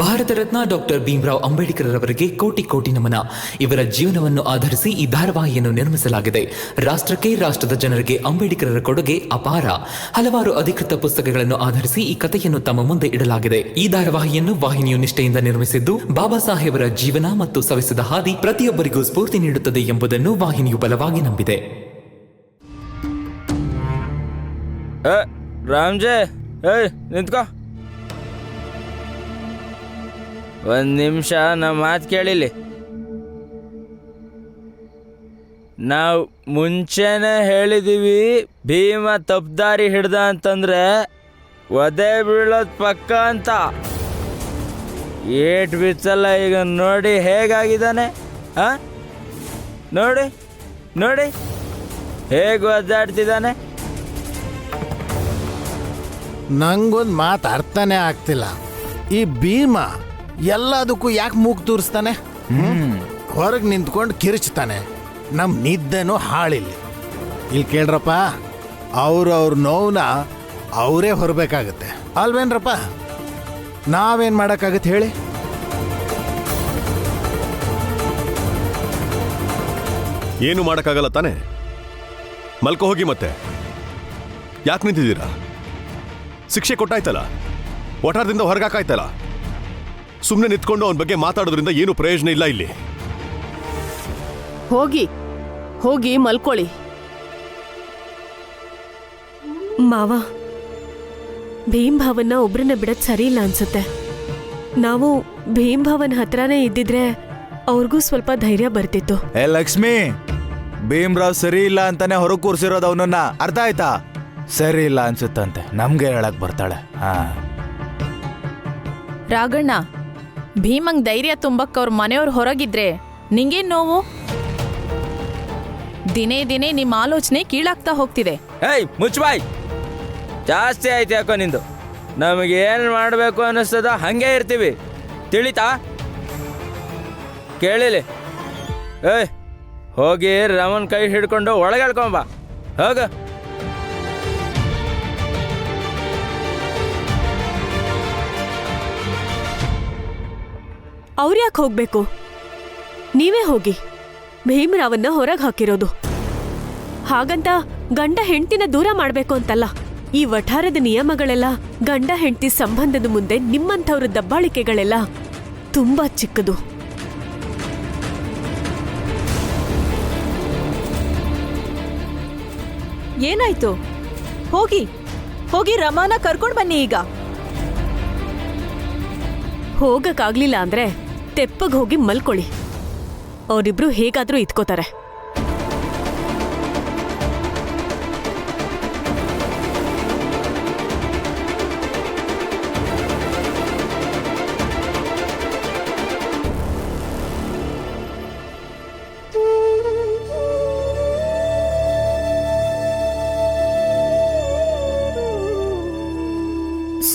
Bharat Ratna doctor Bhimrao Ambedkar ಅವರಿಗೆ ಕೋಟಿ ಕೋಟಿ ನಮನ. ಇವರ ಜೀವನವನ್ನು ಆಧರಿಸಿ ಈ ಧಾರಾವಾಹಿಯನ್ನು ನಿರ್ಮಿಸಲಾಗಿದೆ. ರಾಷ್ಟ್ರಕ್ಕೆ, ರಾಷ್ಟ್ರದ ಜನರಿಗೆ ಅಂಬೇಡ್ಕರರ ಕೊಡುಗೆ ಅಪಾರ. ಹಲವಾರು ಅಧಿಕೃತ ಪುಸ್ತಕಗಳನ್ನು ಆಧರಿಸಿ ಈ ಕಥೆಯನ್ನು ತಮ್ಮ ಮುಂದೆ ಇಡಲಾಗಿದೆ. ಈ ಧಾರಾವಾಹಿಯನ್ನು ವಾಹಿನಿಯು ನಿಷ್ಠೆಯಿಂದ ನಿರ್ಮಿಸಿದ್ದು, ಬಾಬಾ ಸಾಹೇಬರ ಜೀವನ ಮತ್ತು ಸವೆಸಿದ ಹಾದಿ ಪ್ರತಿಯೊಬ್ಬರಿಗೂ ಸ್ಫೂರ್ತಿ ನೀಡುತ್ತದೆ ಎಂಬುದನ್ನು ವಾಹಿನಿಯು ಬಲವಾಗಿ ನಂಬಿದೆ. ರಾಮ್ಜೆ, ನಿಂತ್ಕೋ. ಒಂದು ನಿಮಿಷ ನಮ್ಮ ಮಾತು ಕೇಳಿಲಿ. ನಾವು ಮುಂಚೆನೇ ಹೇಳಿದೀವಿ, ಭೀಮ ತಪ್ಪುದಾರಿ ಹಿಡ್ದ ಅಂತಂದ್ರೆ ಒದೆ ಬೀಳೋದು ಪಕ್ಕ ಅಂತ. ಏಟ್ ಬಿಚ್ಚಲ್ಲ. ಈಗ ನೋಡಿ ಹೇಗಾಗಿದ್ದಾನೆ. ನೋಡಿ ನೋಡಿ ಹೇಗೆ ಒದ್ದಾಡ್ತಿದ್ದಾನೆ. ನಂಗೊಂದು ಮಾತು ಅರ್ಥನೇ ಆಗ್ತಿಲ್ಲ. ಈ ಭೀಮ ಎಲ್ಲದಕ್ಕೂ ಯಾಕೆ ಮೂಗು ತೂರಿಸ್ತಾನೆ? ಹೊರಗೆ ನಿಂತ್ಕೊಂಡು ಕಿರಿಚ್ತಾನೆ. ನಮ್ಮ ನಿದ್ದೆನೂ ಹಾಳಿಲ್ಲಿ. ಇಲ್ಲಿ ಕೇಳ್ರಪ್ಪ, ಅವ್ರ ನೋವನ್ನ ಅವರೇ ಹೊರಬೇಕಾಗತ್ತೆ ಅಲ್ವೇನ್ರಪ್ಪ? ನಾವೇನು ಮಾಡೋಕ್ಕಾಗತ್ತೆ ಹೇಳಿ? ಏನು ಮಾಡೋಕ್ಕಾಗಲ್ಲ ತಾನೆ. ಮಲ್ಕೋ ಹೋಗಿ. ಮತ್ತೆ ಯಾಕೆ ನಿಂತಿದ್ದೀರಾ? ಶಿಕ್ಷೆ ಕೊಟ್ಟಾಯ್ತಲ್ಲ, ಒಟಾರದಿಂದ ಹೊರಗಾಕಾಯ್ತಲ್ಲ. ಸುಮ್ಮನೆ ನಿಂತ್ಕೊಂಡು ಅವನ ಬಗ್ಗೆ ಮಾತಾಡೋದ್ರಿಂದ ಏನು ಪ್ರಯೋಜನ ಇಲ್ಲ ಇಲ್ಲಿ. ಹೋಗಿ ಹೋಗಿ ಮಲ್ಕೊಳ್ಳಿ. ಮಾವ, ಭೀಮ್ ಭಾವನ್ನ ಒಬ್ರನ್ನ ಬಿಡೋದ್ ಸರಿ ಇಲ್ಲ ಅನ್ಸುತ್ತೆ. ನಾವು ಭೀಮ್ ಭಾವನ್ ಹತ್ರನೇ ಇದ್ದಿದ್ರೆ ಅವ್ರಿಗೂ ಸ್ವಲ್ಪ ಧೈರ್ಯ ಬರ್ತಿತ್ತು. ಲಕ್ಷ್ಮಿ, ಭೀಮ್ರಾವ್ ಸರಿ ಇಲ್ಲ ಅಂತಾನೆ ಹೊರಗೆ ಕೂರ್ಸಿರೋದು ಅವನನ್ನ. ಅರ್ಥ ಆಯ್ತಾ? ಸರಿ ಇಲ್ಲ ಅನ್ಸುತ್ತಂತೆ, ನಮ್ಗೆ ಹೇಳಕ್ ಬರ್ತಾಳೆ. ರಾಘಣ್ಣ, ಭೀಮಂಗ್ ಧೈರ್ಯ ತುಂಬಕ್ಕ ಅವ್ರ ಮನೆಯವ್ರು ಹೊರಗಿದ್ರೆ ನಿಂಗೇನ್ ನೋವು? ದಿನೇ ದಿನೇ ನಿಮ್ಮ ಆಲೋಚನೆ ಕೀಳಾಗ್ತಾ ಹೋಗ್ತಿದೆ. ಮುಚ್ಬಾಯ್. ಜಾಸ್ತಿ ಆಯ್ತು ಯಾಕೋ ನಿಂದು. ನಮಗೇನು ಮಾಡಬೇಕು ಅನ್ನಿಸ್ತದ ಹಂಗೆ ಇರ್ತೀವಿ, ತಿಳಿತಾ? ಕೇಳಿಲಿ. ಹೋಗಿ ರಮನ್ ಕೈ ಹಿಡ್ಕೊಂಡು ಒಳಗೆಳ್ಕೊಂಬ. ಹೋಗ. ಅವ್ರ್ಯಾಕೆ ಹೋಗ್ಬೇಕು? ನೀವೇ ಹೋಗಿ. ಭೀಮರಾವನ್ನ ಹೊರಗೆ ಹಾಕಿರೋದು ಹಾಗಂತ ಗಂಡ ಹೆಂಡ್ತಿನ ದೂರ ಮಾಡ್ಬೇಕು ಅಂತಲ್ಲ. ಈ ವಠಾರದ ನಿಯಮಗಳೆಲ್ಲ, ಗಂಡ ಹೆಂಡ್ತಿ ಸಂಬಂಧದ ಮುಂದೆ ನಿಮ್ಮಂಥವ್ರ ದಬ್ಬಾಳಿಕೆಗಳೆಲ್ಲ ತುಂಬಾ ಚಿಕ್ಕದು. ಏನಾಯ್ತು? ಹೋಗಿ ಹೋಗಿ ರಮಾನ ಕರ್ಕೊಂಡ್ ಬನ್ನಿ. ಈಗ ಹೋಗಕ್ಕಾಗ್ಲಿಲ್ಲ ಅಂದ್ರೆ ತೆಪ್ಪಗ್ ಹೋಗಿ ಮಲ್ಕೊಳ್ಳಿ. ಅವರಿಬ್ರು ಹೇಗಾದ್ರೂ ಇದ್ಕೋತಾರೆ.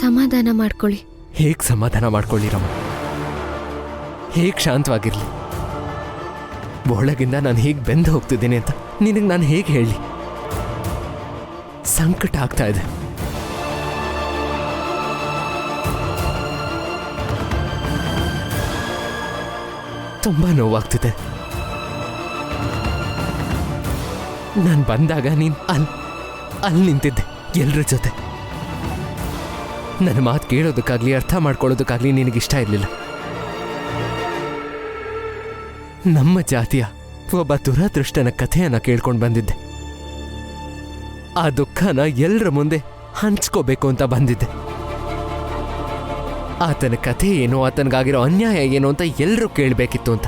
ಸಮಾಧಾನ ಮಾಡ್ಕೊಳ್ಳಿ. ಹೇಗೆ ಸಮಾಧಾನ ಮಾಡ್ಕೊಳ್ಳಿ ರಮ? ಹೇಗೆ ಶಾಂತವಾಗಿರ್ಲಿ? ಒಳಗಿಂದ ನಾನು ಹೇಗೆ ಬೆಂದು ಹೋಗ್ತಿದ್ದೀನಿ ಅಂತ ನಿನಗೆ ನಾನು ಹೇಗೆ ಹೇಳಿ? ಸಂಕಟ ಆಗ್ತಾ ಇದೆ. ತುಂಬಾ ನೋವಾಗ್ತಿದೆ. ನಾನು ಬಂದಾಗ ನೀನು ಅಲ್ಲಿ ನಿಂತಿದ್ದೆ ಎಲ್ಲರ ಜೊತೆ. ನನ್ನ ಮಾತು ಕೇಳೋದಕ್ಕಾಗ್ಲಿ, ಅರ್ಥ ಮಾಡ್ಕೊಳ್ಳೋದಕ್ಕಾಗ್ಲಿ ನಿನಗಿಷ್ಟ ಇರಲಿಲ್ಲ. ನಮ್ಮ ಜಾತಿಯ ಒಬ್ಬ ದುರದೃಷ್ಟನ ಕಥೆಯನ್ನ ಕೇಳ್ಕೊಂಡು ಬಂದಿದ್ದೆ. ಆ ದುಃಖನ ಎಲ್ಲರ ಮುಂದೆ ಹಂಚ್ಕೋಬೇಕು ಅಂತ ಬಂದಿದ್ದೆ. ಆತನ ಕಥೆ ಏನೋ, ಆತನಿಗಾಗಿರೋ ಅನ್ಯಾಯ ಏನೋ ಅಂತ ಎಲ್ಲರೂ ಕೇಳಬೇಕಿತ್ತು ಅಂತ.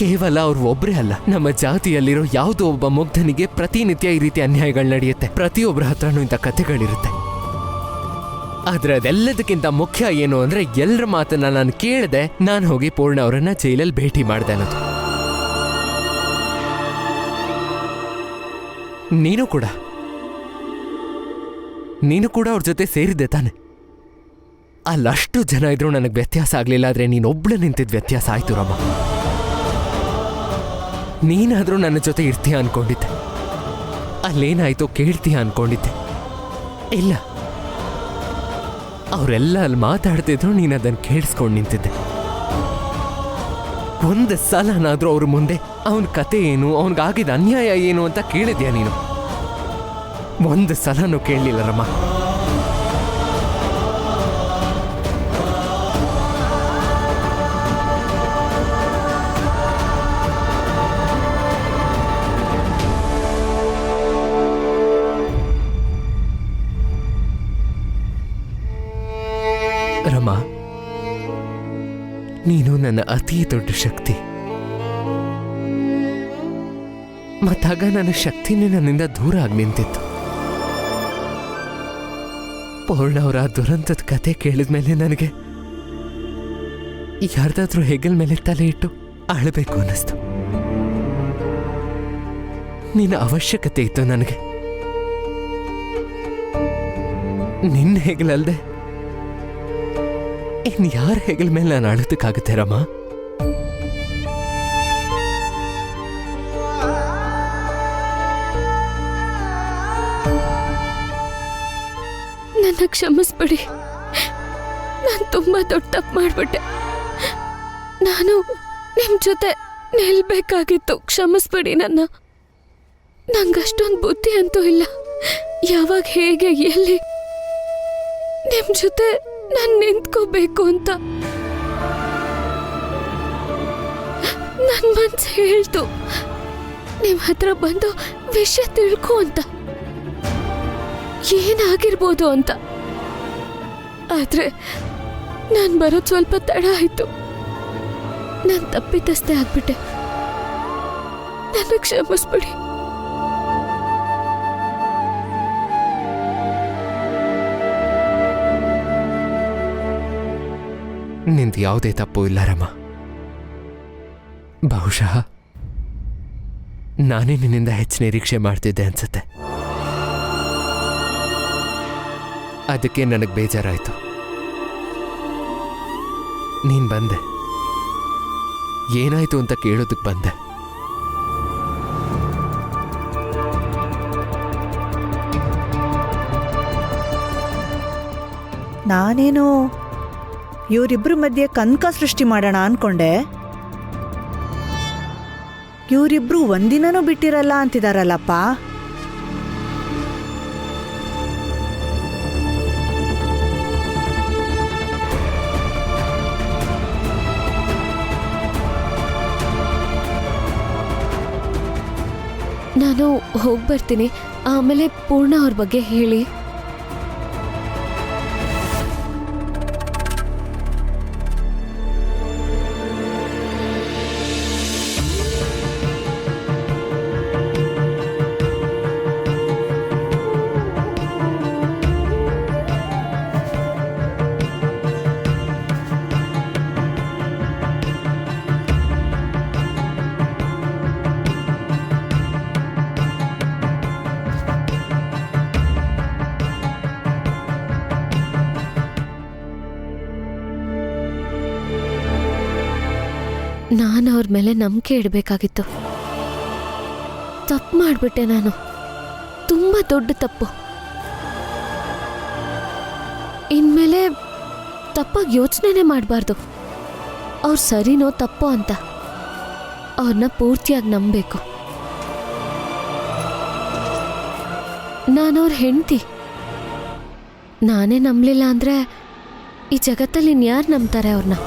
ಕೇವಲ ಅವ್ರು ಒಬ್ಬರೇ ಅಲ್ಲ, ನಮ್ಮ ಜಾತಿಯಲ್ಲಿರೋ ಯಾವುದೋ ಒಬ್ಬ ಮುಗ್ಧನಿಗೆ ಪ್ರತಿನಿತ್ಯ ಈ ರೀತಿ ಅನ್ಯಾಯಗಳು ನಡೆಯುತ್ತೆ. ಪ್ರತಿಯೊಬ್ಬರ ಹತ್ರನೂ ಇಂಥ ಕಥೆಗಳಿರುತ್ತೆ. ಆದ್ರೆ ಅದೆಲ್ಲದಕ್ಕಿಂತ ಮುಖ್ಯ ಏನು ಅಂದ್ರೆ, ಎಲ್ಲರ ಮಾತನ್ನ ನಾನು ಕೇಳದೆ ನಾನು ಹೋಗಿ ಪೂರ್ಣ ಅವರನ್ನ ಜೈಲಲ್ಲಿ ಭೇಟಿ ಮಾಡಿದೆ ಅನ್ನೋದು. ನೀನು ಕೂಡ ಅವ್ರ ಜೊತೆ ಸೇರಿದ್ದೆ ತಾನೆ? ಅಲ್ಲಷ್ಟು ಜನ ಇದ್ರು ನನಗೆ ವ್ಯತ್ಯಾಸ ಆಗ್ಲಿಲ್ಲ. ಆದ್ರೆ ನೀನೊಬ್ಳು ನಿಂತಿದ್ ವ್ಯತ್ಯಾಸ ಆಯ್ತು ರಮ್ಮ. ನೀನಾದ್ರೂ ನನ್ನ ಜೊತೆ ಇರ್ತೀಯ ಅನ್ಕೊಂಡಿದ್ದೆ. ಅಲ್ಲೇನಾಯ್ತೋ ಕೇಳ್ತೀಯ ಅನ್ಕೊಂಡಿದ್ದೆ. ಇಲ್ಲ, ಅವರೆಲ್ಲ ಅಲ್ಲಿ ಮಾತಾಡ್ತಿದ್ರು, ನೀನು ಅದನ್ನು ಕೇಳಿಸ್ಕೊಂಡು ನಿಂತಿದ್ದೆ. ಒಂದು ಸಲನಾದ್ರೂ ಅವ್ರ ಮುಂದೆ ಅವನ ಕತೆ ಏನು, ಅವನಿಗಾಗಿದ್ದ ಅನ್ಯಾಯ ಏನು ಅಂತ ಕೇಳಿದ್ಯಾ ನೀನು? ಒಂದು ಸಲನೂ ಕೇಳಲಿಲ್ಲ ರಮ್ಮ. ರಮ, ನೀನು ನನ್ನ ಅತಿ ದೊಡ್ಡ ಶಕ್ತಿ. ಮತ್ತಾಗ ನನ್ನ ಶಕ್ತಿನೇ ನನ್ನಿಂದ ದೂರ ಆಗಿ ನಿಂತಿತ್ತು. ಪೂರ್ಣ ಅವರ ದುರಂತದ ಕತೆ ಕೇಳಿದ್ಮೇಲೆ ನನಗೆ ಯಾರ್ದಾದ್ರೂ ಹೆಗಲ್ ಮೇಲೆ ತಲೆ ಇಟ್ಟು ಅಳಬೇಕು ಅನ್ನಿಸ್ತು. ನಿನ್ನ ಅವಶ್ಯಕತೆ ಇತ್ತು ನನಗೆ. ನಿನ್ನ ಹೆಗಲಲ್ದೆ ಇನ್ ಯಾರ ಹೆಗಲ ಮೇಲೆ ನಾನು ಅಳೋದಕ್ಕಾಗುತ್ತೆ ರಮ್ಮ? ನನ್ನ ಕ್ಷಮಿಸ್ಬಿಡಿ. ನಾನು ತುಂಬಾ ದೊಡ್ಡ ತಪ್ಪು ಮಾಡ್ಬಿಟ್ಟೆ. ನಾನು ನಿಮ್ ಜೊತೆ ನಿಲ್ಬೇಕಾಗಿತ್ತು. ಕ್ಷಮಿಸ್ಬಿಡಿ ನನ್ನ. ನಂಗಷ್ಟೊಂದು ಬುದ್ಧಿ ಅಂತೂ ಇಲ್ಲ. ಯಾವಾಗ, ಹೇಗೆ, ಎಲ್ಲಿ ನಿಮ್ ಜೊತೆ ನಾನು ನಿಂತ್ಕೋಬೇಕು ಅಂತ ನನ್ನ ಮನ್ಸು ಹೇಳ್ತು. ನಿಮ್ ಹತ್ರ ಬಂದು ವಿಷಯ ತಿಳ್ಕೊ ಅಂತ, ಏನಾಗಿರ್ಬೋದು ಅಂತ. ಆದ್ರೆ ನಾನು ಬರೋದು ಸ್ವಲ್ಪ ತಡ ಆಯ್ತು. ನಾನು ತಪ್ಪಿತಸ್ಥೆ ಆಗ್ಬಿಟ್ಟೆ. ನನ್ನ ಕ್ಷಮಿಸ್ಬಿಡಿ. ನಿಂದು ಯಾವುದೇ ತಪ್ಪು ಇಲ್ಲ ರಮ್ಮ. ಬಹುಶಃ ನಾನೇ ನಿನ್ನಿಂದ ಹೆಚ್ಚು ನಿರೀಕ್ಷೆ ಮಾಡ್ತಿದ್ದೆ ಅನ್ಸುತ್ತೆ. ಅದಕ್ಕೆ ನನಗೆ ಬೇಜಾರಾಯಿತು. ನೀನು ಬಂದೆ, ಏನಾಯ್ತು ಅಂತ ಕೇಳೋದಕ್ಕೆ ಬಂದೆ. ನಾನೇನು ಇವರಿಬ್ರ ಮಧ್ಯೆ ಕನಕ ಸೃಷ್ಟಿ ಮಾಡೋಣ ಅನ್ಕೊಂಡೆ. ಇವರಿಬ್ರು ಒಂದಿನನೂ ಬಿಟ್ಟಿರಲ್ಲ ಅಂತಿದಾರಲ್ಲಪ್ಪ. ನಾನು ಹೋಗ್ಬರ್ತೀನಿ. ಆಮೇಲೆ ಪೂರ್ಣ ಅವ್ರ ಬಗ್ಗೆ ಹೇಳಿ. ನಾನು ಅವ್ರ ಮೇಲೆ ನಂಬಿಕೆ ಇಡಬೇಕಾಗಿತ್ತು. ತಪ್ಪು ಮಾಡಿಬಿಟ್ಟೆ ನಾನು. ತುಂಬ ದೊಡ್ಡ ತಪ್ಪು. ಇನ್ಮೇಲೆ ತಪ್ಪಾಗಿ ಯೋಚನೆನೇ ಮಾಡಬಾರ್ದು. ಅವ್ರು ಸರಿನೋ ತಪ್ಪೋ ಅಂತ. ಅವ್ರನ್ನ ಪೂರ್ತಿಯಾಗಿ ನಂಬಬೇಕು. ನಾನವ್ರ ಹೆಂಡತಿ. ನಾನೇ ನಂಬಲಿಲ್ಲ ಅಂದರೆ ಈ ಜಗತ್ತಲ್ಲಿ ಇನ್ಯಾರು ನಂಬ್ತಾರೆ ಅವ್ರನ್ನ?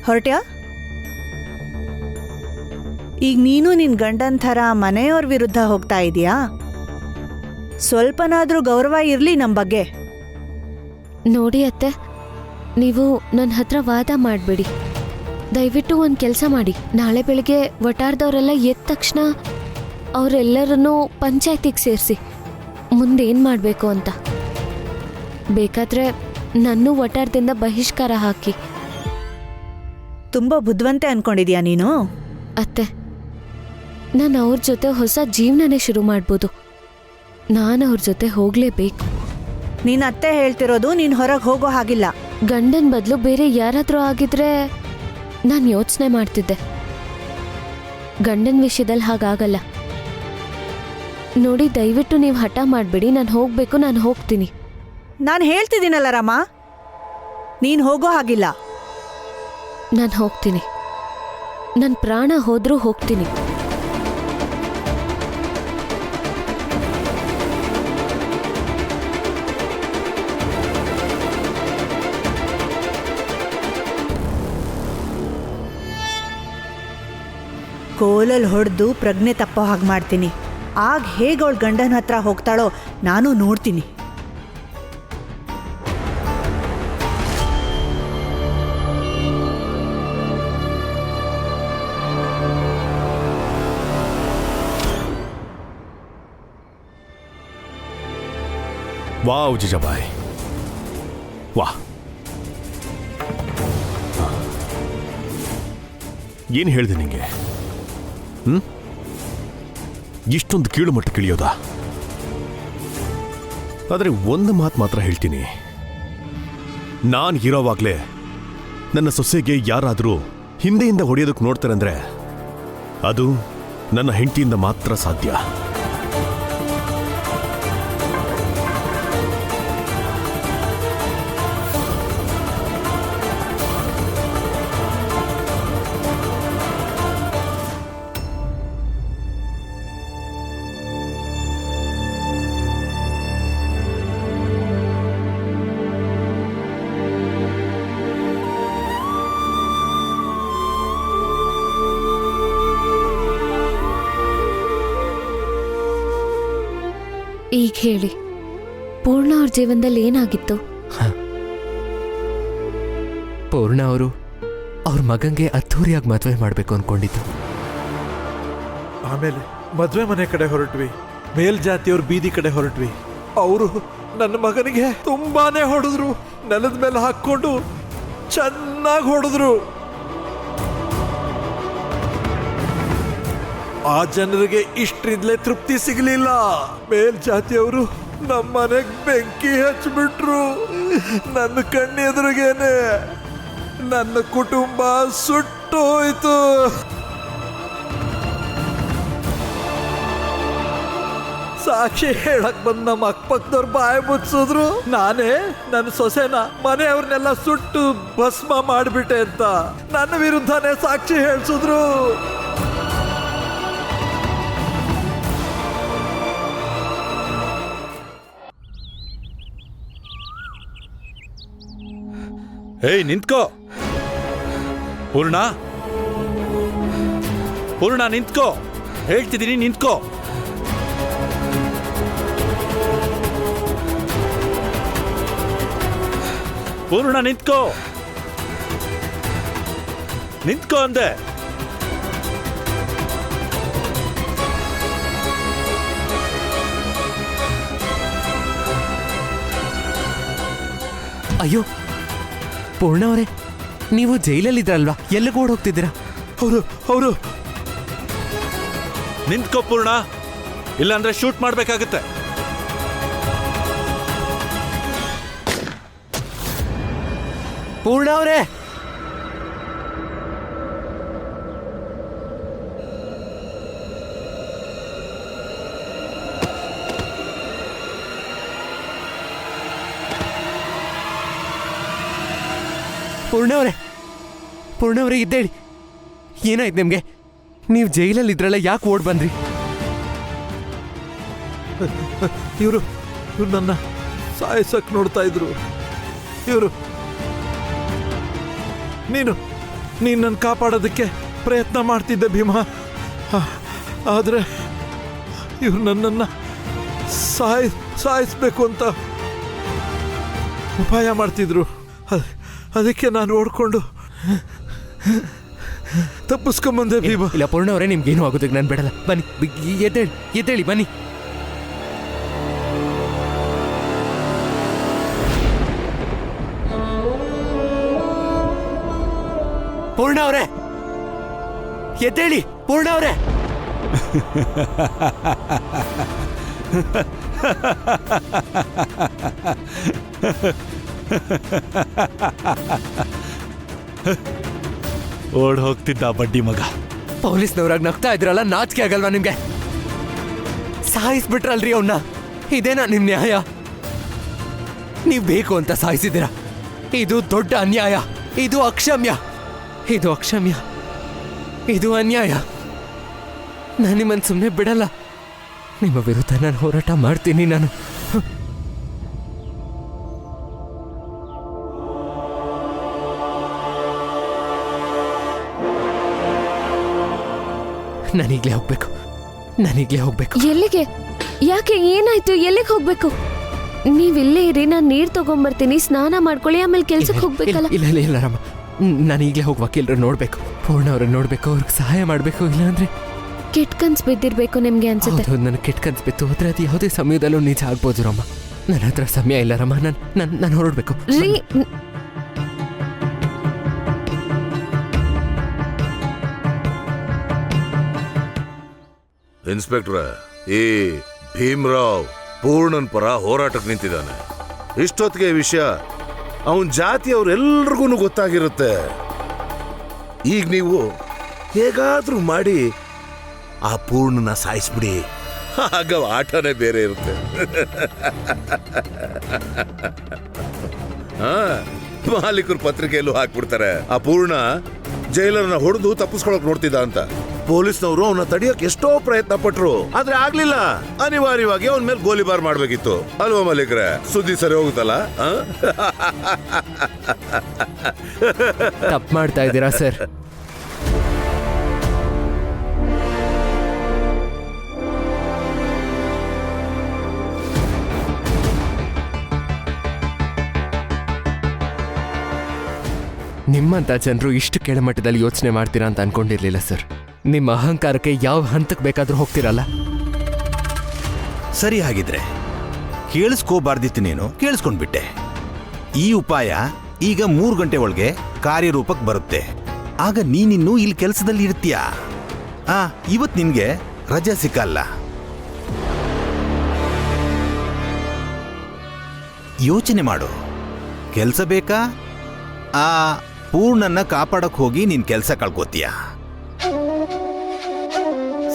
ಹೊರಟ್ಯಾ? ಈಗ ನೀನು ನಿನ್ ಗಂಡನ ಥರ ಮನೆಯವ್ರ ವಿರುದ್ಧ ಹೋಗ್ತಾ ಇದೀಯಾ? ಸ್ವಲ್ಪನಾದ್ರೂ ಗೌರವ ಇರ್ಲಿ ನಮ್ಮ ಬಗ್ಗೆ. ನೋಡಿ ಅತ್ತೆ, ನೀವು ನನ್ನ ಹತ್ರ ವಾದ ಮಾಡಬೇಡಿ. ದಯವಿಟ್ಟು ಒಂದು ಕೆಲಸ ಮಾಡಿ. ನಾಳೆ ಬೆಳಿಗ್ಗೆ ವಟಾರದವರೆಲ್ಲ ಎದ್ದ ತಕ್ಷಣ ಅವರೆಲ್ಲರನ್ನೂ ಪಂಚಾಯತಿಗೆ ಸೇರಿಸಿ ಮುಂದೇನು ಮಾಡಬೇಕು ಅಂತ. ಬೇಕಾದರೆ ನನ್ನೂ ವಟಾರದಿಂದ ಬಹಿಷ್ಕಾರ ಹಾಕಿ. ತುಂಬ ಬುದ್ಧಿವಂತೆ ಅನ್ಕೊಂಡಿದ್ಯಾ ನೀನು? ಅತ್ತೆ, ನಾನು ಅವ್ರ ಜೊತೆ ಹೊಸ ಜೀವನನೇ ಶುರು ಮಾಡ್ಬೋದು. ನಾನು ಅವ್ರ ಜೊತೆ ಹೋಗಲೇಬೇಕು. ನೀನು ಅತ್ತೆ ಹೇಳ್ತಿರೋದು ನೀನು ಹೊರಗೆ ಹೋಗೋ ಹಾಗಿಲ್ಲ. ಗಂಡನ ಬದಲು ಬೇರೆ ಯಾರಾದರೂ ಆಗಿದ್ರೆ ನಾನು ಯೋಚನೆ ಮಾಡ್ತಿದ್ದೆ, ಗಂಡನ ವಿಷಯದಲ್ಲಿ ಹಾಗಾಗಲ್ಲ ನೋಡಿ. ದಯವಿಟ್ಟು ನೀವು ಹಠ ಮಾಡಬೇಡಿ. ನಾನು ಹೋಗಬೇಕು, ನಾನು ಹೋಗ್ತೀನಿ. ನಾನು ಹೇಳ್ತಿದ್ದೀನಲ್ಲ ರಾಮ, ನೀನು ಹೋಗೋ ಹಾಗಿಲ್ಲ. ನಾನು ಹೋಗ್ತೀನಿ. ನನ್ನ ಪ್ರಾಣ ಹೋದ್ರೂ ಹೋಗ್ತೀನಿ. ಕೋಲಲ್ಲಿ ಹೊಡೆದು ಪ್ರಜ್ಞೆ ತಪ್ಪೋ ಹಾಗೆ ಮಾಡ್ತೀನಿ. ಆಗ ಹೇಗೆ ಅವಳು ಗಂಡನ ಹತ್ರ ಹೋಗ್ತಾಳೋ ನಾನು ನೋಡ್ತೀನಿ. ವಾವ್ ಜಿಜಾಬಾಯ್, ವಾಹ್. ಏನು ಹೇಳಿದೆ ನಿಂಗೆ? ಇಷ್ಟೊಂದು ಕೀಳು ಮಟ್ಟ ಕಿಳಿಯೋದಾ? ಆದರೆ ಒಂದು ಮಾತು ಮಾತ್ರ ಹೇಳ್ತೀನಿ, ನಾನು ಇರೋವಾಗಲೇ ನನ್ನ ಸೊಸೆಗೆ ಯಾರಾದರೂ ಹಿಂದೆಯಿಂದ ಹೊಡೆಯೋದಕ್ಕೆ ನೋಡ್ತಾರೆ ಅಂದರೆ ಅದು ನನ್ನ ಹೆಂಡತಿಯಿಂದ ಮಾತ್ರ ಸಾಧ್ಯ. ಈಗ ಹೇಳಿ, ಪೂರ್ಣ ಅವ್ರ ಜೀವನದಲ್ಲಿ ಏನಾಗಿತ್ತು? ಪೂರ್ಣ ಅವರು ಅವ್ರ ಮಗಂಗೆ ಅದ್ಧೂರಿಯಾಗಿ ಮದುವೆ ಮಾಡಬೇಕು ಅನ್ಕೊಂಡಿದ್ದು. ಆಮೇಲೆ ಮದುವೆ ಮನೆ ಕಡೆ ಹೊರಟ್ವಿ, ಮೇಲ್ಜಾತಿಯವ್ರ ಬೀದಿ ಕಡೆ ಹೊರಟ್ವಿ. ಅವರು ನನ್ನ ಮಗನಿಗೆ ತುಂಬಾನೇ ಹೊಡೆದ್ರು, ನೆಲದ ಮೇಲೆ ಹಾಕ್ಕೊಂಡು ಚೆನ್ನಾಗಿ ಹೊಡೆದ್ರು. ಆ ಜನರಿಗೆ ಇಷ್ಟ್ರಿಂದಲೇ ತೃಪ್ತಿ ಸಿಗಲಿಲ್ಲ. ಮೇಲ್ಜಾತಿಯವರು ನಮ್ಮ ಮನೆಗೆ ಬೆಂಕಿ ಹಚ್ಚಿಬಿಟ್ರು. ನನ್ನ ಕಣ್ಣೆದುರಿಗೇನೆ ನನ್ನ ಕುಟುಂಬ ಸುಟ್ಟೋಯ್ತು. ಸಾಕ್ಷಿ ಹೇಳಕ್ ಬಂದ್ ನಮ್ಮ ಅಕ್ಕಪಕ್ಕದವ್ರು ಬಾಯಿ ಮುಚ್ಚಿಸಿದ್ರು. ನಾನೇ ನನ್ನ ಸೊಸೆನ ಮನೆಯವ್ರನ್ನೆಲ್ಲ ಸುಟ್ಟು ಭಸ್ಮ ಮಾಡಿಬಿಟ್ಟೆ ಅಂತ ನನ್ನ ವಿರುದ್ಧನೇ ಸಾಕ್ಷಿ ಹೇಳ್ಸಿದ್ರು. ಏಯ್ ನಿಂತ್ಕೋ ಪೂರ್ಣ, ಪೂರ್ಣ ನಿಂತ್ಕೋ, ಹೇಳ್ತಿದ್ದೀನಿ ನಿಂತ್ಕೋ. ಪೂರ್ಣ ನಿಂತ್ಕೋ, ನಿಂತ್ಕೋ ಅಂದೆ. ಅಯ್ಯೋ ಪೂರ್ಣ ಅವರೇ, ನೀವು ಜೈಲಲ್ಲಿದ್ರಲ್ವಾ? ಎಲ್ಲಿಗೆ ಓಡ್ ಹೋಗ್ತಿದ್ದೀರಾ? ಅವರು ನಿಂತ್ಕೋ ಪೂರ್ಣ, ಇಲ್ಲಾಂದ್ರೆ ಶೂಟ್ ಮಾಡ್ಬೇಕಾಗತ್ತೆ. ಪೂರ್ಣ ಅವರೇ, ಪೂರ್ಣವ್ರೆ, ಪೂರ್ಣವ್ರೆ ಇದ್ದೇಳಿ. ಏನಾಯ್ತು ನಿಮ್ಗೆ? ನೀವು ಜೈಲಲ್ಲಿದ್ರಲ್ಲ, ಯಾಕೆ ಓಡ್ ಬಂದ್ರಿ? ಇವರು ನನ್ನ ಸಾಯಿಸಕ್ ನೋಡ್ತಾ ಇದ್ರು. ಇವರು ನೀನು ನನ್ನ ಕಾಪಾಡೋದಕ್ಕೆ ಪ್ರಯತ್ನ ಮಾಡ್ತಿದ್ದೆ ಭೀಮಾ. ಆದರೆ ಇವ್ರು ನನ್ನನ್ನು ಸಾಯಿಸ್ಬೇಕು ಅಂತ ಉಪಾಯ ಮಾಡ್ತಿದ್ರು. ಅದಕ್ಕೆ ನಾನು ಓಡ್ಕೊಂಡು ತಪ್ಪಿಸ್ಕೊಂಬಂದೆ ಭೀಮಾ. ಇಲ್ಲ ಪೂರ್ಣವ್ರೆ, ನಿಮ್ಗೇನು ಆಗೋದಕ್ಕೆ ನಾನು ಬಿಡಲ್ಲ. ಬನ್ನಿ, ಎದ್ದೇಳಿ ಬನ್ನಿ. ಪೂರ್ಣವ್ರೆ ಎದ್ದೇಳಿ, ಪೂರ್ಣವ್ರೆ. ಓಡ್ ಹೋಗ್ತಿದ್ದ ಬಡ್ಡಿ ಮಗ. ಪೊಲೀಸ್ನವ್ರಾಗ ನಗ್ತಾ ಇದ್ರಲ್ಲ, ನಾಚಿಕೆ ಆಗಲ್ವಾ ನಿಮ್ಗೆ? ಸಾಯಿಸ್ಬಿಟ್ರಲ್ರಿ ಅವನ್ನ. ಇದೇನಾ ನಿಮ್ ನ್ಯಾಯ? ನೀವ್ ಬೇಕು ಅಂತ ಸಾಯಿಸಿದ್ದೀರ. ಇದು ದೊಡ್ಡ ಅನ್ಯಾಯ. ಇದು ಅಕ್ಷಮ್ಯ. ಇದು ಅಕ್ಷಮ್ಯ. ಇದು ಅನ್ಯಾಯ. ನಾನು ನಿಮ್ಮನ್ನು ಸುಮ್ಮನೆ ಬಿಡಲ್ಲ. ನಿಮ್ಮ ವಿರುದ್ಧ ನಾನು ಹೋರಾಟ ಮಾಡ್ತೀನಿ. ನಾನು ನಾನೀಗ್ಲೇ ಹೋಗ್ಬೇಕು. ನಾನೀಗ್ಲೇ ಹೋಗ್ಬೇಕು. ಎಲ್ಲಿಗೆ? ಯಾಕೆ? ಏನಾಯ್ತು? ಎಲ್ಲಿಗೆ ಹೋಗ್ಬೇಕು? ನೀವಿಲ್ಲೇ ಇರಿ, ನಾನು ನೀರ್ ತಗೊಂಬರ್ತೀನಿ. ಸ್ನಾನ ಮಾಡ್ಕೊಳ್ಳಿ, ಆಮೇಲೆ ಕೆಲ್ಸಕ್ಕೆ ಹೋಗ್ಬೇಕಲ್ಲ. ಇಲ್ಲ ಇಲ್ಲ ಇಲ್ಲ ರಾಮ, ನಾನು ಈಗಲೇ ಹೋಗಿ ವಕೀಲರು ನೋಡ್ಬೇಕು. ಪೂರ್ಣ ಅವ್ರನ್ನ ನೋಡ್ಬೇಕು, ಅವ್ರಿಗೆ ಸಹಾಯ ಮಾಡ್ಬೇಕು. ಇಲ್ಲ ಅಂದ್ರೆ ಕೆಟ್ಟ ಕನ್ಸ್ ಬಿದ್ದಿರ್ಬೇಕು ನಿಮ್ಗೆ ಅನ್ಸುತ್ತೆ. ಹೌದು, ನನಗೆ ಕೆಟ್ಟ ಕನ್ಸ್ ಬಿತ್ತು. ಆದ್ರೆ ಅದು ಯಾವುದೇ ಸಮಯದಲ್ಲೂ ನಿಜ ಆಗ್ಬೋದು ರಮ್ಮ. ನನ್ನ ಹತ್ರ ಸಮಯ ಇಲ್ಲ ರಮ್ಮ. ನಾನು ಹೊರಡ್ಬೇಕು. ಇನ್ಸ್ಪೆಕ್ಟ್ರ, ಈ ಭೀಮ್ರಾವ್ ಪೂರ್ಣನ್ ಪರ ಹೋರಾಟಕ್ಕೆ ನಿಂತಿದ್ದಾನೆ. ಇಷ್ಟೊತ್ತಿಗೆ ಈ ವಿಷಯ ಅವನ ಜಾತಿಯವ್ರೆಲ್ರಿಗೂ ಗೊತ್ತಾಗಿರುತ್ತೆ. ಈಗ ನೀವು ಹೇಗಾದ್ರೂ ಮಾಡಿ ಆ ಪೂರ್ಣನ ಸಾಯಿಸ್ಬಿಡಿ, ಆಗ ಆಟನೇ ಬೇರೆ ಇರುತ್ತೆ. ಮಾಲೀಕರು ಪತ್ರಿಕೆಯಲ್ಲೂ ಹಾಕ್ಬಿಡ್ತಾರೆ, ಆ ಪೂರ್ಣ ಜೈಲರ್ನ ಹೊಡೆದು ತಪ್ಪಿಸ್ಕೊಳಕ್ ನೋಡ್ತಿದ್ದ ಅಂತ. ಪೊಲೀಸ್ನವರು ಅವನ್ನ ತಡೆಯೋಕೆ ಎಷ್ಟೋ ಪ್ರಯತ್ನ ಪಟ್ರು, ಆದ್ರೆ ಆಗ್ಲಿಲ್ಲ. ಅನಿವಾರ್ಯವಾಗಿ ಅವನ ಮೇಲೆ ಗೋಲಿಬಾರ್ ಮಾಡ್ಬೇಕಿತ್ತು ಅಲ್ವಾ ಮಾಲೀಕ್ರೆ? ಸುದ್ದಿ ಸರಿ ಹೋಗುತ್ತಲ್ಲ. ತಪ್ಪು ಮಾಡ್ತಾ ಇದ್ದೀರಾ ಸರ್. ನಿಮ್ಮಂತ ಜನರು ಇಷ್ಟು ಕೆಳಮಟ್ಟದಲ್ಲಿ ಯೋಚನೆ ಮಾಡ್ತೀರಾ ಅಂತ ಅನ್ಕೊಂಡಿರ್ಲಿಲ್ಲ ಸರ್. ನಿಮ್ಮ ಅಹಂಕಾರಕ್ಕೆ ಯಾವ ಹಂತಕ್ಕೆ ಬೇಕಾದ್ರೂ ಹೋಗ್ತಿರಲ್ಲ. ಸರಿ, ಹಾಗಿದ್ರೆ ಕೇಳಿಸ್ಕೋಬಾರ್ದಿತ್ತು, ನೀನು ಕೇಳಿಸ್ಕೊಂಡ್ಬಿಟ್ಟೆ. ಈ ಉಪಾಯ ಈಗ 3 ಗಂಟೆ ಒಳಗೆ ಕಾರ್ಯರೂಪಕ್ಕೆ ಬರುತ್ತೆ. ಆಗ ನೀನಿನ್ನೂ ಇಲ್ಲಿ ಕೆಲಸದಲ್ಲಿ ಇರ್ತೀಯ. ಇವತ್ತು ನಿನ್ಗೆ ರಜೆ ಸಿಕ್ಕಲ್ಲ. ಯೋಚನೆ ಮಾಡು, ಕೆಲಸ ಬೇಕಾ? ಪೂರ್ಣನ್ನ ಕಾಪಾಡಕ್ ಹೋಗಿ ನೀನ್ ಕೆಲಸ ಕಳ್ಕೋತೀಯ.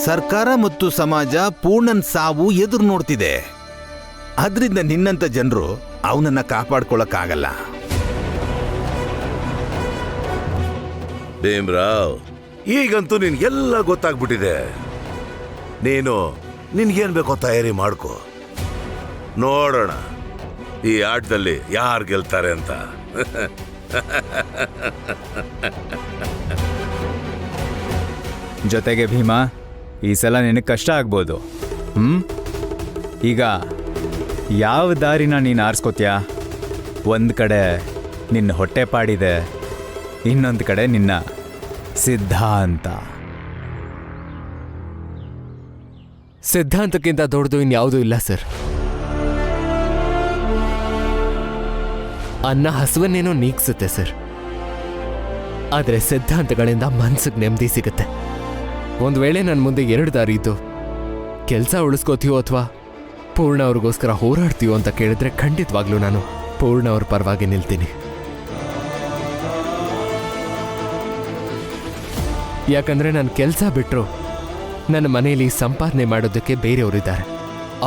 ಸರ್ಕಾರ ಮತ್ತು ಸಮಾಜ ಪೂರ್ಣನ್ ಸಾವು ಎದುರು ನೋಡ್ತಿದೆ. ಆದ್ರಿಂದ ನಿನ್ನಂತ ಜನರು ಅವನನ್ನ ಕಾಪಾಡ್ಕೊಳಕ್ಕಾಗಲ್ಲ. ಭೀಮ್ರಾವ್, ಈಗಂತೂ ನಿನ್ಗೆಲ್ಲ ಗೊತ್ತಾಗ್ಬಿಟ್ಟಿದೆ. ನೀನು ನಿನ್ಗೇನ್ ಬೇಕೋ ತಯಾರಿ ಮಾಡ್ಕೋ. ನೋಡೋಣ ಈ ಆಟದಲ್ಲಿ ಯಾರು ಗೆಲ್ತಾರೆ ಅಂತ. ಜೊತೆಗೆ ಭೀಮಾ, ಈ ಸಲ ನಿನಗೆ ಕಷ್ಟ ಆಗ್ಬೋದು. ಈಗ ಯಾವ ದಾರಿನ ನೀನು ಆರಿಸ್ಕೋತೀಯ? ಒಂದು ಕಡೆ ನಿನ್ನ ಹೊಟ್ಟೆಪಾಡಿದೆ, ಇನ್ನೊಂದು ಕಡೆ ನಿನ್ನ ಸಿದ್ಧಾಂತ. ಸಿದ್ಧಾಂತಕ್ಕಿಂತ ದೊಡ್ಡದು ಇನ್ಯಾವುದೂ ಇಲ್ಲ ಸರ್. ಅನ್ನ ಹಸುವನ್ನೇನೋ ನೀಗ್ಸುತ್ತೆ ಸರ್, ಆದರೆ ಸಿದ್ಧಾಂತಗಳಿಂದ ಮನ್ಸಿಗೆ ನೆಮ್ಮದಿ ಸಿಗುತ್ತೆ. ಒಂದು ವೇಳೆ ನನ್ನ ಮುಂದೆ 2 ದಾರಿ ಇದ್ದು ಕೆಲಸ ಉಳಿಸ್ಕೋತೀವೋ ಅಥವಾ ಪೂರ್ಣ ಅವ್ರಿಗೋಸ್ಕರ ಹೋರಾಡ್ತೀವೋ ಅಂತ ಕೇಳಿದ್ರೆ ಖಂಡಿತವಾಗ್ಲೂ ನಾನು ಪೂರ್ಣ ಅವ್ರ ಪರವಾಗಿ ನಿಲ್ತೀನಿ. ಯಾಕಂದ್ರೆ ನಾನು ಕೆಲಸ ಬಿಟ್ಟರು ನನ್ನ ಮನೆಯಲ್ಲಿ ಸಂಪಾದನೆ ಮಾಡೋದಕ್ಕೆ ಬೇರೆಯವರಿದ್ದಾರೆ.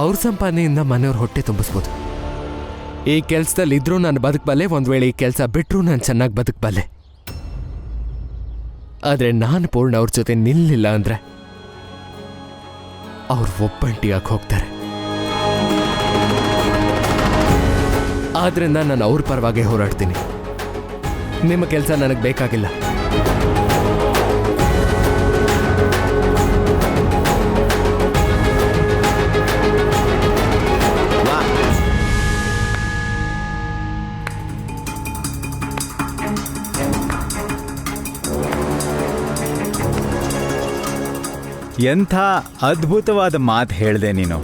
ಅವ್ರ ಸಂಪಾದನೆಯಿಂದ ಮನೆಯವ್ರ ಹೊಟ್ಟೆ ತುಂಬಿಸ್ಬೋದು. ಈ ಕೆಲಸದಲ್ಲಿ ಇದ್ರೂ ನಾನು ಬದುಕಬಲ್ಲೆ, ಒಂದು ವೇಳೆ ಈ ಕೆಲಸ ಬಿಟ್ಟರೂ ನಾನು ಚೆನ್ನಾಗಿ ಬದುಕಬಲ್ಲೆ. ಆದರೆ ನಾನು ಪೂರ್ಣ ಅವ್ರ ಜೊತೆ ನಿಲ್ಲಿಲ್ಲ ಅಂದ್ರೆ ಅವ್ರು ಒಬ್ಬಂಟಿಯಾಗಿ ಹೋಗ್ತಾರೆ. ಆದ್ರಿಂದ ನಾನು ಅವ್ರ ಪರವಾಗಿ ಹೋರಾಡ್ತೀನಿ. ನಿಮ್ಮ ಕೆಲಸ ನನಗೆ ಬೇಕಾಗಿಲ್ಲ. ಎಂಥ ಅದ್ಭುತವಾದ ಮಾತು ಹೇಳಿದೆ ನೀನು.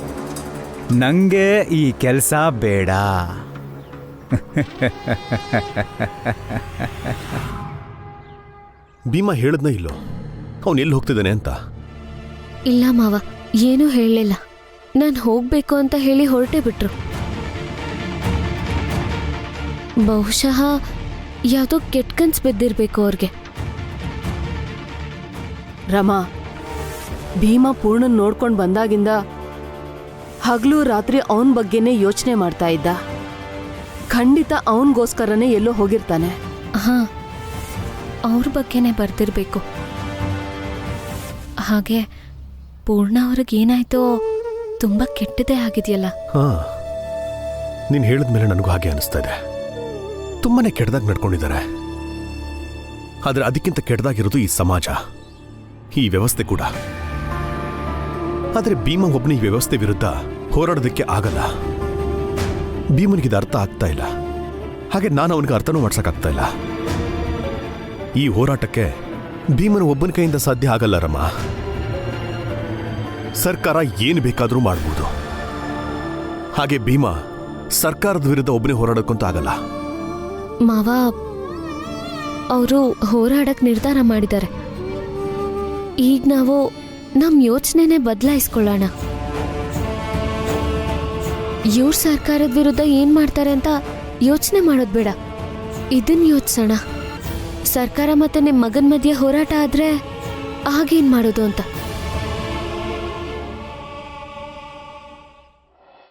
ನಂಗೆ ಈ ಕೆಲಸ ಬೇಡ. ಭೀಮಾ ಹೇಳಿದ್ನ ಇಲ್ಲೋ ಅವನು ಎಲ್ಲಿ ಹೋಗ್ತಿದ್ದಾನೆ ಅಂತ? ಇಲ್ಲ ಮಾವ, ಏನೂ ಹೇಳಲಿಲ್ಲ. ನಾನು ಹೋಗ್ಬೇಕು ಅಂತ ಹೇಳಿ ಹೊರಟೇ ಬಿಟ್ರು. ಬಹುಶಃ ಯಾವುದೋ ಕೆಟ್ಟ ಕನ್ಸು ಬಿದ್ದಿರ್ಬೇಕು ಅವ್ರಿಗೆ. ರಮಾ, ಭೀಮ ಪೂರ್ಣನ್ ನೋಡ್ಕೊಂಡು ಬಂದಾಗಿಂದ ಹಗಲು ರಾತ್ರಿ ಅವನ ಬಗ್ಗೆನೇ ಯೋಚನೆ ಮಾಡ್ತಾ ಇದ್ದ. ಖಂಡಿತ ಅವನಿಗೋಸ್ಕರನೇ ಎಲ್ಲೋ ಹೋಗಿರ್ತಾನೆ. ಹಾ, ಅವ್ರ ಬಗ್ಗೆನೇ ಬರ್ತಿರ್ಬೇಕು. ಹಾಗೆ ಪೂರ್ಣ ಅವ್ರಿಗೇನಾಯ್ತೋ ತುಂಬಾ ಕೆಟ್ಟದೇ ಆಗಿದೆಯಲ್ಲ. ಹಾ, ನೀನು ಹೇಳಿದ್ಮೇಲೆ ನನಗೂ ಹಾಗೆ ಅನಿಸ್ತಾ ಇದೆ. ತುಂಬಾನೇ ಕೆಟ್ಟದಾಗಿ ನಡ್ಕೊಂಡಿದ್ದಾರೆ. ಆದರೆ ಅದಕ್ಕಿಂತ ಕೆಟ್ಟದಾಗಿರೋದು ಈ ಸಮಾಜ, ಈ ವ್ಯವಸ್ಥೆ ಕೂಡ. ಆದರೆ ಭೀಮ ಒಬ್ಬನ ಈ ವ್ಯವಸ್ಥೆ ವಿರುದ್ಧ ಹೋರಾಡೋದಕ್ಕೆ ಆಗಲ್ಲ. ಭೀಮನಿಗೆ ಅರ್ಥ ಆಗ್ತಾ ಇಲ್ಲ. ಹಾಗೆ ನಾನು ಅವನಿಗೆ ಅರ್ಥನೂ ಮಾಡ್ಸಕ್ಕಾಗ್ತಾ ಇಲ್ಲ. ಈ ಹೋರಾಟಕ್ಕೆ ಭೀಮನ ಒಬ್ಬನ ಕೈಯಿಂದ ಸಾಧ್ಯ ಆಗಲ್ಲ ರಮ. ಸರ್ಕಾರ ಏನು ಬೇಕಾದರೂ ಮಾಡ್ಬೋದು. ಹಾಗೆ ಭೀಮ ಸರ್ಕಾರದ ವಿರುದ್ಧ ಒಬ್ಬನೇ ಹೋರಾಡಕ್ಕಂತ ಆಗಲ್ಲ. ಮಾವ, ಅವರು ಹೋರಾಡಕ್ ನಿರ್ಧಾರ ಮಾಡಿದ್ದಾರೆ. ಈಗ ನಾವು ನಮ್ ಯೋಚನೆನೇ ಬದಲಾಯಿಸ್ಕೊಳ್ಳೋಣ. ಇವ್ರ ಸರ್ಕಾರದ ವಿರುದ್ಧ ಏನ್ ಮಾಡ್ತಾರೆ ಅಂತ ಯೋಚನೆ ಮಾಡೋದ್ ಬೇಡ, ಇದನ್ ಯೋಚಿಸೋಣ. ಸರ್ಕಾರ ಮತ್ತೆ ನಿಮ್ ಮಗನ್ ಮಧ್ಯೆ ಹೋರಾಟ ಆದ್ರೆ ಆಗೇನ್ ಮಾಡೋದು ಅಂತ.